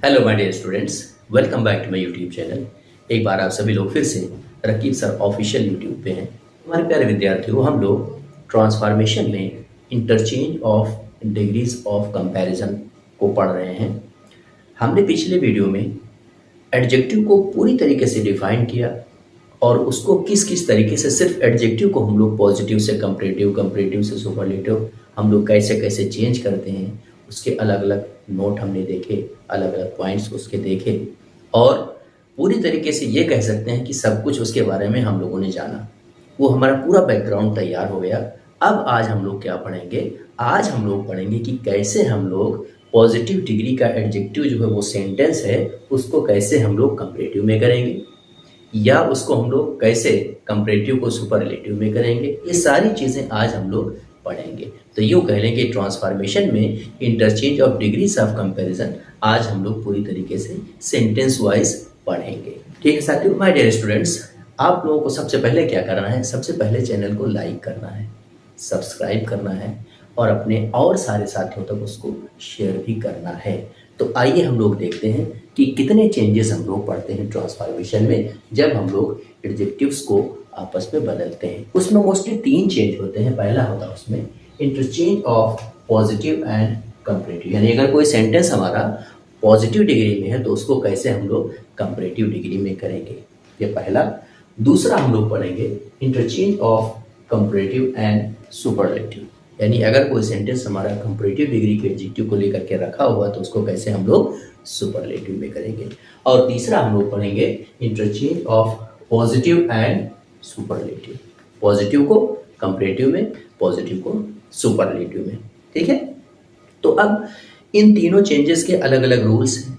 Hello my dear students, welcome back to my YouTube channel. एक बार आप सभी लोग फिर से रकीब सर ऑफिशियल यूट्यूब पे हैं। हमारे प्यारे विद्यार्थियों, हम लोग ट्रांसफॉर्मेशन में interchange of degrees of comparison को पढ़ रहे हैं। हमने पिछले वीडियो में एडजेक्टिव को पूरी तरीके से डिफाइन किया और उसको किस किस तरीके से, सिर्फ एडजेक्टिव को हम लोग पॉजिटिव से कंपैरेटिव, कंपैरेटिव से सुपरलेटिव हम लोग कैसे कैसे चेंज करते हैं, उसके अलग अलग नोट हमने देखे, अलग अलग पॉइंट्स उसके देखे और पूरी तरीके से ये कह सकते हैं कि सब कुछ उसके बारे में हम लोगों ने जाना। वो हमारा पूरा बैकग्राउंड तैयार हो गया। अब आज हम लोग क्या पढ़ेंगे? आज हम लोग पढ़ेंगे कि कैसे हम लोग पॉजिटिव डिग्री का एडजेक्टिव जो है वो सेंटेंस है, उसको कैसे हम लोग कंपैरेटिव में करेंगे या उसको हम लोग कैसे कंपैरेटिव को सुपरलेटिव में करेंगे। ये सारी चीज़ें आज हम लोग पढ़ेंगे। तो यूँ कह लें कि ट्रांसफॉर्मेशन में interchange of degrees of comparison आज हम लोग पूरी तरीके से सेंटेंस वाइज पढ़ेंगे। ठीक है साथियों, माय डियर स्टूडेंट्स, आप लोगों को सबसे पहले क्या करना है? सबसे पहले चैनल को लाइक करना है, सब्सक्राइब करना है और अपने और सारे साथियों तक उसको शेयर भी करना है। तो आइए हम लोग देखते हैं कि कितने चेंजेस हम लोग पढ़ते हैं ट्रांसफॉर्मेशन में जब हम लोग एडजेक्टिव्स को आपस में बदलते हैं। उसमें मोस्टली 3 चेंज होते हैं। पहला होता है उसमें interchange of positive and comparative, यानी अगर कोई सेंटेंस हमारा पॉजिटिव डिग्री में है तो उसको कैसे हम लोग कंपैरेटिव डिग्री में करेंगे, ये पहला। दूसरा हम लोग पढ़ेंगे interchange of comparative and superlative, यानी अगर कोई सेंटेंस हमारा कंपैरेटिव डिग्री के एडजेक्टिव को लेकर के रखा हुआ तो उसको कैसे हम लोग सुपरलेटिव में करेंगे। और तीसरा हम लोग पढ़ेंगे interchange of positive and superlative, positive को कंपैरेटिव में, पॉजिटिव को सुपरलेटिव में। ठीक है, तो अब इन तीनों चेंजेस के अलग अलग रूल्स हैं,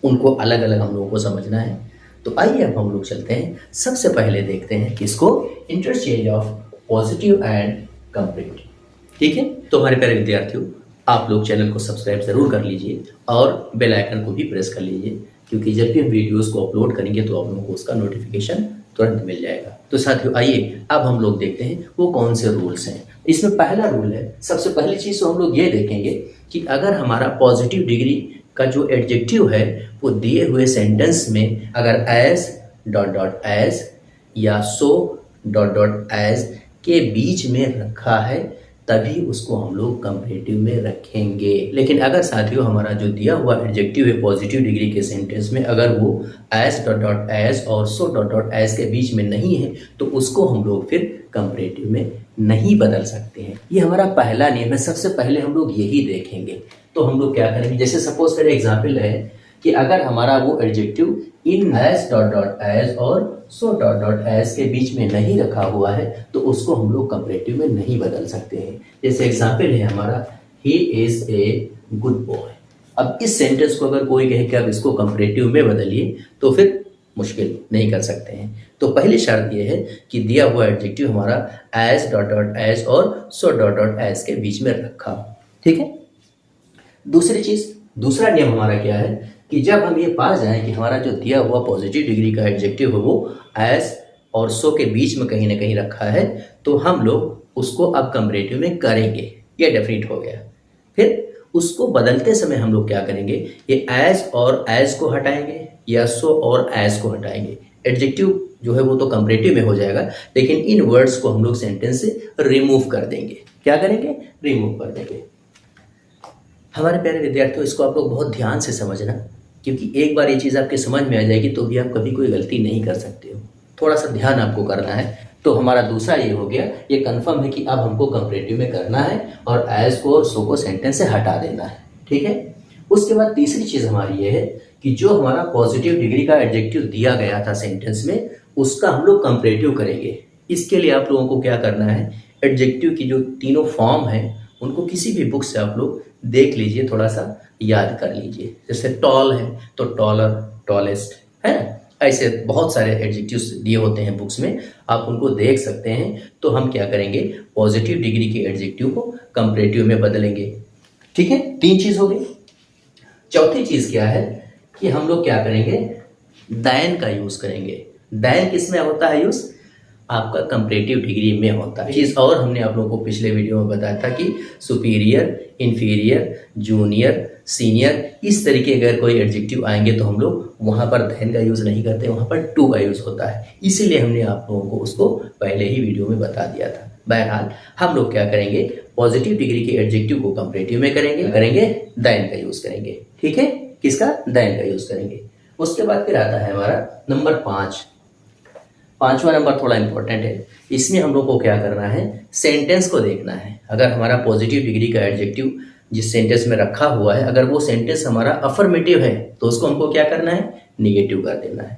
उनको अलग अलग हम लोगों को समझना है। तो आइए अब हम लोग चलते हैं, सबसे पहले देखते हैं किसको, interchange of positive and comparative. ठीक है, तो हमारे प्यारे विद्यार्थियों, आप लोग चैनल को सब्सक्राइब जरूर कर लीजिए और बेल आइकन को भी प्रेस कर लीजिए, क्योंकि जब भी हम वीडियोस को अपलोड करेंगे तो आप लोगों को उसका नोटिफिकेशन तुरंत मिल जाएगा। तो साथियों आइए अब हम लोग देखते हैं वो कौन से रूल्स हैं। इसमें पहला रूल है, सबसे पहली चीज़ तो हम लोग ये देखेंगे कि अगर हमारा पॉजिटिव डिग्री का जो एडजेक्टिव है वो दिए हुए सेंटेंस में अगर एज डॉट डॉट एज या सो डॉट डॉट एज के बीच में रखा है तभी उसको हम लोग कंपैरेटिव में रखेंगे। लेकिन अगर साथियों हमारा जो दिया हुआ एडजेक्टिव है पॉजिटिव डिग्री के सेंटेंस में अगर वो एज डॉट डॉट एज और सो डॉट डॉट एज के बीच में नहीं है तो उसको हम लोग फिर कंपैरेटिव में नहीं बदल सकते हैं। ये हमारा पहला नियम है, सबसे पहले हम लोग यही देखेंगे। तो हम लोग क्या करेंगे, जैसे सपोज करें एग्जाम्पल है कि अगर हमारा वो एडजेक्टिव इन एज डॉट डॉट एज और सो डॉट डॉट एज के बीच में नहीं रखा हुआ है तो उसको हम लोग कंपैरेटिव में नहीं बदल सकते हैं। जैसे एग्जाम्पल है हमारा he is a good boy. अब इस सेंटेंस को अगर कोई कहे कि आप इसको कंपैरेटिव में बदलिए तो फिर मुश्किल, नहीं कर सकते हैं। तो पहली शर्त यह है कि दिया हुआ एडजेक्टिव हमारा एज डॉट डॉट एज और सो डॉट डॉट एज के बीच में रखा हो। ठीक है, दूसरी चीज, दूसरा नियम हमारा क्या है कि जब हम ये पा जाएं कि हमारा जो दिया हुआ पॉजिटिव डिग्री का एडजेक्टिव है वो एज और सो के बीच में कहीं ना कहीं रखा है तो हम लोग उसको अब कंपैरेटिव में करेंगे, ये डेफिनेट हो गया। फिर उसको बदलते समय हम लोग क्या करेंगे, ये एज और एज को हटाएंगे या सो और एज को हटाएंगे। एडजेक्टिव जो है वो तो कंपैरेटिव में हो जाएगा लेकिन इन वर्ड्स को हम लोग सेंटेंस से रिमूव कर देंगे। क्या करेंगे, रिमूव कर देंगे। हमारे प्यारे विद्यार्थियों, इसको आप लोग बहुत ध्यान से समझना, क्योंकि एक बार ये चीज़ आपके समझ में आ जाएगी तो भी आप कभी कोई गलती नहीं कर सकते हो। थोड़ा सा ध्यान आपको करना है। तो हमारा दूसरा ये हो गया, ये कंफर्म है कि अब हमको कंपैरेटिव में करना है और एज को और सो को सेंटेंस से हटा देना है। ठीक है, उसके बाद तीसरी चीज़ हमारी ये है कि जो हमारा पॉजिटिव डिग्री का एडजेक्टिव दिया गया था सेंटेंस में उसका हम लोग कंपैरेटिव करेंगे। इसके लिए आप लोगों को क्या करना है, एडजेक्टिव की जो तीनों फॉर्म है उनको किसी भी बुक से आप लोग देख लीजिए, थोड़ा सा याद कर लीजिए। जैसे टॉल है तो टॉलर, टॉलेस्ट, है ना, ऐसे बहुत सारे एडजेक्टिव्स दिए होते हैं बुक्स में, आप उनको देख सकते हैं। तो हम क्या करेंगे, पॉजिटिव डिग्री के एडजेक्टिव को कंपैरेटिव में बदलेंगे। ठीक है, 3 चीज हो गई। चौथी चीज क्या है कि हम लोग क्या करेंगे, दैन का यूज करेंगे। दैन किस में होता है यूज, आपका कंपैरेटिव डिग्री में होता है। चीज और हमने आप लोगों को पिछले वीडियो में बताया था कि सुपीरियर, इंफीरियर, जूनियर, सीनियर, इस तरीके अगर कोई एडजेक्टिव आएंगे तो हम लोग वहाँ पर देन का यूज़ नहीं करते, वहाँ पर टू का यूज़ होता है। इसीलिए हमने आप लोगों को उसको पहले ही वीडियो में बता दिया था। बहरहाल हम लोग क्या करेंगे, पॉजिटिव डिग्री के एडजेक्टिव को कंपैरेटिव में करेंगे देन का यूज़ करेंगे। ठीक है, किसका? देन का यूज़ करेंगे। उसके बाद फिर आता है हमारा नंबर 5। पांचवा नंबर थोड़ा इंपॉर्टेंट है। इसमें हम लोग को क्या करना है, सेंटेंस को देखना है। अगर हमारा पॉजिटिव डिग्री का एडजेक्टिव जिस सेंटेंस में रखा हुआ है, अगर वो सेंटेंस हमारा अफर्मेटिव है तो उसको हमको क्या करना है, निगेटिव कर देना है।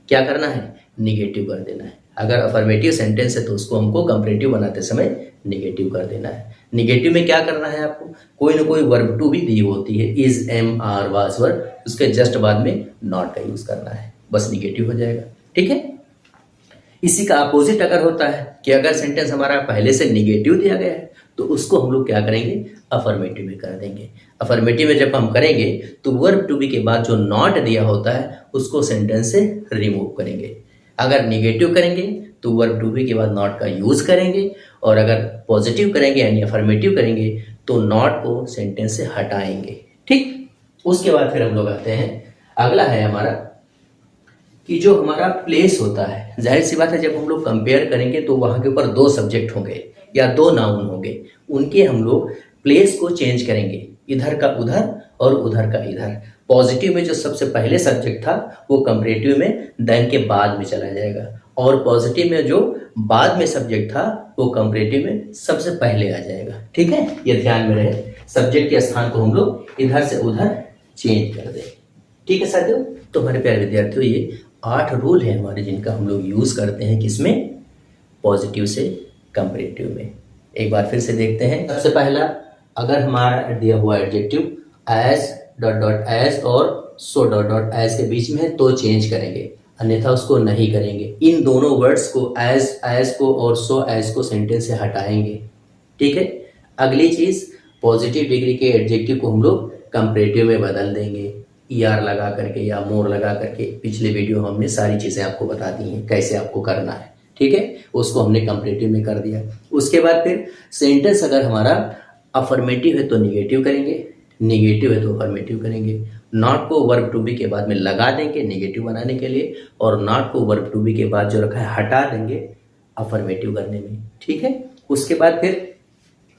क्या करना है? निगेटिव कर देना है। अगर अफर्मेटिव सेंटेंस है तो उसको हमको कंपैरेटिव बनाते समय निगेटिव कर देना है। निगेटिव में क्या करना है आपको, कोई ना कोई वर्ब टू भी दी होती है, is, am, are, was verb, उसके जस्ट बाद में नॉट का यूज करना है, बस निगेटिव हो जाएगा। ठीक है। इसी का अपोजिट अगर होता है कि अगर सेंटेंस हमारा पहले से निगेटिव दिया गया है तो उसको हम लोग क्या करेंगे, अफर्मेटिव में कर देंगे। अफर्मेटिव में जब हम करेंगे तो वर्ब टू बी के बाद जो नॉट दिया होता है उसको सेंटेंस से रिमूव करेंगे। अगर निगेटिव करेंगे तो वर्ब टू बी के बाद नॉट का यूज करेंगे, और अगर पॉजिटिव करेंगे यानी अफर्मेटिव करेंगे तो नॉट को सेंटेंस से हटाएंगे। ठीक। उसके बाद फिर हम लोग आते हैं, अगला है हमारा कि जो हमारा प्लेस होता है, जाहिर सी बात है जब हम लोग कंपेयर करेंगे तो वहाँ के ऊपर दो सब्जेक्ट होंगे या दो नाउन होंगे, उनके हम लोग प्लेस को चेंज करेंगे, इधर का उधर और उधर का इधर। पॉजिटिव में जो सबसे पहले सब्जेक्ट था वो कंपैरेटिव में देन के बाद में चला जाएगा, और पॉजिटिव में जो बाद में सब्जेक्ट था वो कंपैरेटिव में सबसे पहले आ जाएगा। ठीक है, ये ध्यान में रहे, सब्जेक्ट के स्थान को हम लोग इधर से उधर चेंज कर दें। ठीक है साथियों, तो हमारे प्यारे विद्यार्थियों ये 8 रूल है हमारे जिनका हम लोग यूज करते हैं, किसमें? पॉजिटिव से कंपैरेटिव में। एक बार फिर से देखते हैं। सबसे पहला, अगर हमारा दिया हुआ adjective as dot dot as और सो डॉट डॉट एज के बीच में है तो चेंज करेंगे, अन्यथा उसको नहीं करेंगे। इन दोनों वर्ड्स को एज को और सो एज को सेंटेंस से हटाएंगे। ठीक है। अगली चीज, पॉजिटिव डिग्री के एडजेक्टिव को हम लोग कंपैरेटिव में बदल देंगे, ER लगा करके या मोर लगा करके। पिछले वीडियो में हमने सारी चीज़ें आपको बता दी हैं कैसे आपको करना है। ठीक है, उसको हमने कंपैरेटिव में कर दिया। उसके बाद फिर सेंटेंस अगर हमारा अफर्मेटिव है तो निगेटिव करेंगे, निगेटिव है तो अफर्मेटिव करेंगे। नॉट को वर्ब टू बी के बाद में लगा देंगे निगेटिव बनाने के लिए, और नॉट को वर्ब टू बी के बाद जो रखा है हटा देंगे अफर्मेटिव करने में। ठीक है। उसके बाद फिर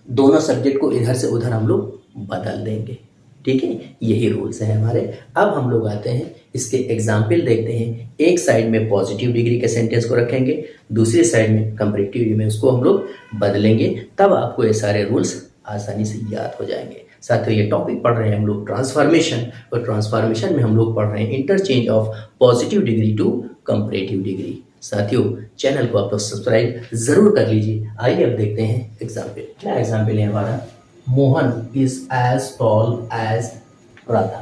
दोनों सब्जेक्ट को इधर से उधर हम लोग बदल देंगे। ठीक है, यही रूल्स हैं हमारे। अब हम लोग आते हैं इसके एग्जाम्पल देखते हैं। एक साइड में पॉजिटिव डिग्री के सेंटेंस को रखेंगे, दूसरी साइड में कंपैरेटिव में उसको हम लोग बदलेंगे, तब आपको ये सारे रूल्स आसानी से याद हो जाएंगे। साथियों, ये टॉपिक पढ़ रहे हैं हम लोग ट्रांसफॉर्मेशन, और ट्रांसफॉर्मेशन में हम लोग पढ़ रहे हैं interchange of positive degree to comparative degree. साथियों, चैनल को आप लोग सब्सक्राइब जरूर कर लीजिए। आइए अब देखते हैं एग्जाम्पल। क्या एग्जाम्पल है हमारा? Mohan is as tall as Radha.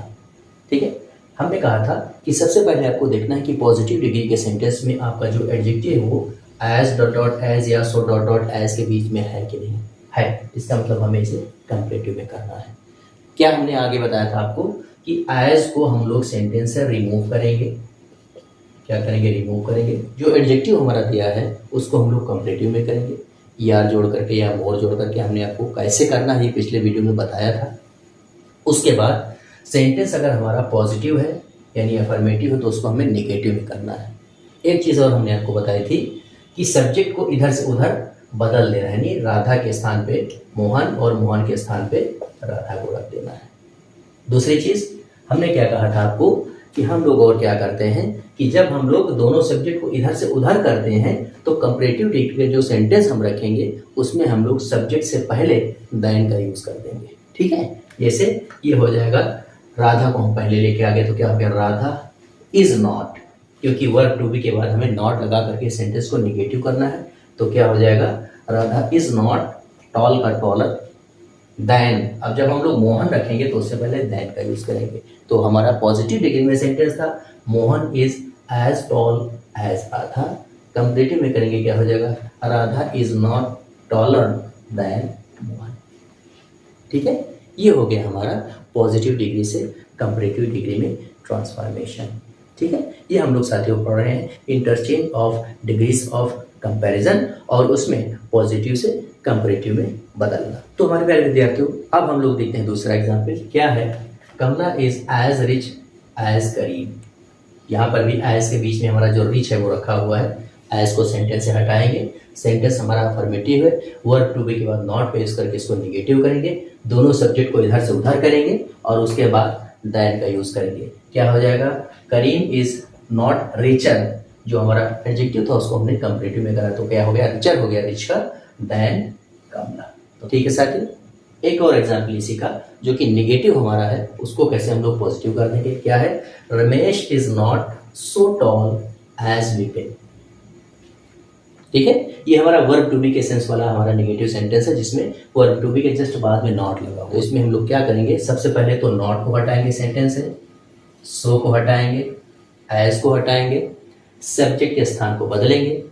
ठीक है, हमने कहा था कि सबसे पहले आपको देखना है कि पॉजिटिव डिग्री के सेंटेंस में आपका जो एडजेक्टिव है वो एज डॉट डॉट एज या सो डॉट डॉट एज के बीच में है कि नहीं है। इसका मतलब हमें इसे कंपैरेटिव में करना है। क्या हमने आगे बताया था आपको कि एज को हम लोग सेंटेंस से रिमूव करेंगे। क्या करेंगे? रिमूव करेंगे। जो एडजेक्टिव हमारा दिया है उसको हम लोग कंपैरेटिव में करेंगे, ER जोड़ करके या मोर जोड़ करके। हमने आपको कैसे करना है ये पिछले वीडियो में बताया था। उसके बाद सेंटेंस अगर हमारा पॉजिटिव है यानी अफर्मेटिव है तो उसको हमें निगेटिव में करना है। एक चीज़ और हमने आपको बताई थी कि सब्जेक्ट को इधर से उधर बदल देना है, यानी राधा के स्थान पे मोहन और मोहन के स्थान पे राधा को रख देना है। दूसरी चीज़ हमने क्या कहा था आपको कि हम लोग और क्या करते हैं कि जब हम लोग दोनों सब्जेक्ट को इधर से उधर करते हैं तो कंपैरेटिव डिग्री के जो सेंटेंस हम रखेंगे उसमें हम लोग सब्जेक्ट से पहले देन का यूज कर देंगे। ठीक है, जैसे ये हो जाएगा, राधा को हम पहले लेके आ गए तो क्या हो गया? राधा इज नॉट, क्योंकि वर्ब टू बी के बाद हमें नॉट लगा करके सेंटेंस को निगेटिव करना है, तो क्या हो जाएगा? राधा इज नॉट टॉल का टॉलर देन। अब जब हम लोग मोहन रखेंगे तो उससे पहले देन का यूज करेंगे। तो हमारा पॉजिटिव डिग्री में सेंटेंस था Mohan is as tall as Radha. Comparative में करेंगे क्या हो जाएगा? Radha is not taller than Mohan. ठीक है, ये हो गया हमारा पॉजिटिव डिग्री से कंपैरेटिव डिग्री में ट्रांसफॉर्मेशन। ठीक है, ये हम लोग साथियों पढ़ रहे हैं interchange of degrees of comparison, और उसमें पॉजिटिव से कंपैरेटिव में बदलना। तो हमारे प्यारे विद्यार्थियों, अब हम लोग देखते हैं दूसरा एग्जाम्पल। क्या है? कमला इज एज रिच एज करीम। यहाँ पर भी एज के बीच में हमारा जो रिच है वो रखा हुआ है। एज को सेंटेंस से हटाएंगे, सेंटेंस हमारा अफर्मेटिव है, वर्ब टू बी के बाद नॉट पे यूज करके इसको निगेटिव करेंगे, दोनों सब्जेक्ट को इधर से उधर करेंगे और उसके बाद दैन का यूज करेंगे। क्या हो जाएगा? करीम इज नॉट रिचर, जो हमारा एडजेक्टिव था उसको हमने कंपैरेटिव में करा तो क्या हो गया? रिचर हो गया रिच का, दैन कमला। तो ठीक है साथियों, एक और एग्जाम्पल इसी का जो कि निगेटिव हमारा है उसको कैसे हम लोग पॉजिटिव कर देंगे। क्या है? Ramesh is not so tall as Vipin. ठीक है, ये हमारा वर्ब टू बी के सेंस वाला हमारा नेगेटिव सेंटेंस है जिसमें वर्ब टू बी के जस्ट बाद में नॉट लगा हुआ। तो इसमें हम लोग क्या करेंगे? सबसे पहले तो नॉट को हटाएंगे सेंटेंस से, सो को हटाएंगे, एज को हटाएंगे, सब्जेक्ट के स्थान को बदलेंगे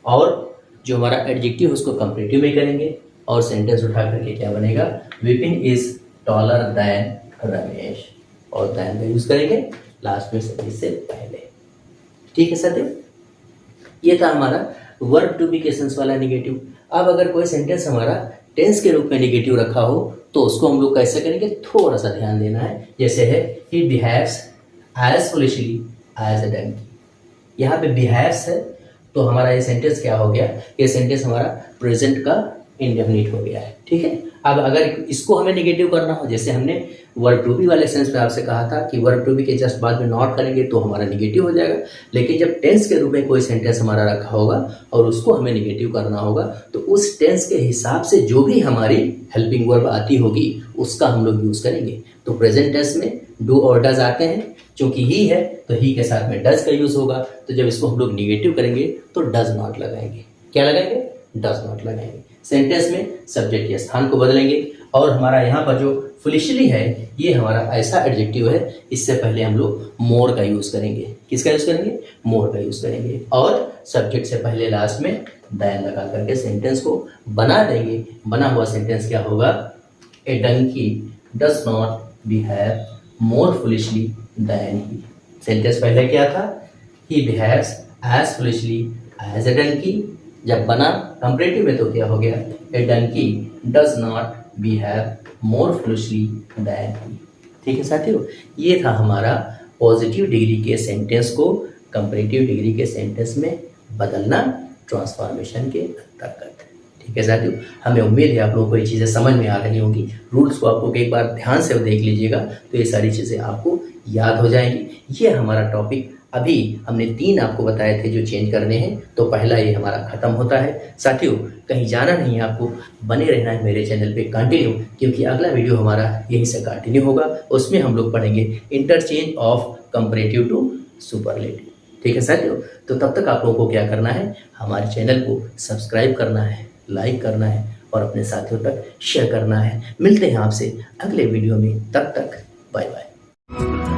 और जो हमारा एडजेक्टिव उसको कंपैरेटिव में करेंगे और सेंटेंस उठा करके क्या बनेगा? Vipin is taller than Ramesh, और देन का यूज करेंगे लास्ट में से पहले। ठीक है साथियों, ये था हमारा वर्ब टू बी के सेंस वाला निगेटिव। अब अगर कोई सेंटेंस हमारा टेंस के रूप में निगेटिव रखा हो तो उसको हम लोग कैसे करेंगे? थोड़ा सा ध्यान देना है। जैसे है he behaves as foolishly as a donkey. यहाँ पे बिहेव्स है तो हमारा ये सेंटेंस क्या हो गया? ये सेंटेंस हमारा प्रेजेंट का इंडेफिनिट हो गया है। ठीक है, अब अगर इसको हमें निगेटिव करना हो, जैसे हमने वर्ब टू बी वाले सेंस में आपसे कहा था कि वर्ब टू बी के जस्ट बाद में नॉट करेंगे तो हमारा निगेटिव हो जाएगा, लेकिन जब टेंस के रूप में कोई सेंटेंस हमारा रखा होगा और उसको हमें निगेटिव करना होगा तो उस टेंस के हिसाब से जो भी हमारी हेल्पिंग वर्ब आती होगी उसका हम लोग यूज करेंगे। तो प्रेजेंट टेंस में डू और डज आते हैं, क्योंकि ही है तो ही के साथ में डज का यूज होगा, तो जब इसको हम लोग निगेटिव करेंगे तो डज नॉट लगाएंगे। क्या लगाएंगे? डज नॉट लगाएंगे। सेंटेंस में सब्जेक्ट के स्थान को बदलेंगे और हमारा यहाँ पर जो फुलिशली है ये हमारा ऐसा एडजेक्टिव है, इससे पहले हम लोग मोर का यूज करेंगे। किसका यूज करेंगे? मोर का यूज करेंगे और सब्जेक्ट से पहले लास्ट में दैन लगा करके सेंटेंस को बना देंगे। बना हुआ सेंटेंस क्या होगा? A donkey does not behave more foolishly than he. Sentence पहले क्या था? He behaves as foolishly as a donkey. जब बना कंपैरेटिव में तो क्या हो गया? A donkey does not behave more foolishly than he. ठीक है साथियों, ये था हमारा पॉजिटिव डिग्री के सेंटेंस को कंपैरेटिव डिग्री के सेंटेंस में बदलना ट्रांसफॉर्मेशन के अंतर्गत। ठीक है साथियों, हमें उम्मीद है आप लोगों को ये चीज़ें समझ में आ रही होंगी। रूल्स को आप लोग एक बार ध्यान से देख लीजिएगा तो ये सारी चीज़ें आपको याद हो जाएंगी। ये हमारा टॉपिक अभी हमने 3 आपको बताए थे जो चेंज करने हैं, तो पहला ये हमारा खत्म होता है। साथियों कहीं जाना नहीं है, आपको बने रहना है मेरे चैनल पे कंटिन्यू, क्योंकि अगला वीडियो हमारा यहीं से कंटिन्यू होगा। उसमें हम लोग पढ़ेंगे interchange of comparative to superlative. ठीक है साथियों, तो तब तक आप लोगों को क्या करना है? हमारे चैनल को सब्सक्राइब करना है, लाइक करना है और अपने साथियों तक शेयर करना है। मिलते हैं आपसे अगले वीडियो में, तब तक बाय बाय।